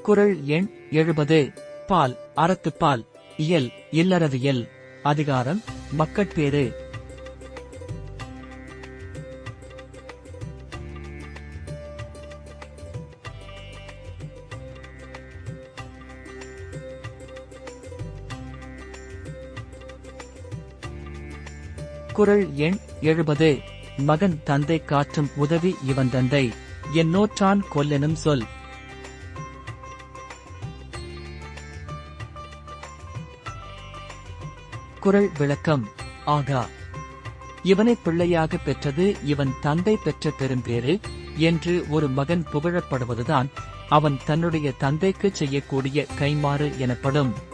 குறள் எண் 70. பால் அறத்துப்பால். இயல் இல்லறவியல். அதிகாரம் மக்கட்பேறு. குறள் எண் 70. மகன் தந்தை காற்றும் உதவி இவன் தந்தை என்னோற்றான் கொல்லெனும் சொல். குறள் விளக்கம். ஆகா, இவனைப் பிள்ளையாக பெற்றது இவன் தந்தை பெற்ற பெரும்பேறு என்று ஒரு மகன் புகழப்படுவதுதான் அவன் தன்னுடைய தந்தைக்குச் செய்யக்கூடிய கைம்மாறு எனப்படும்.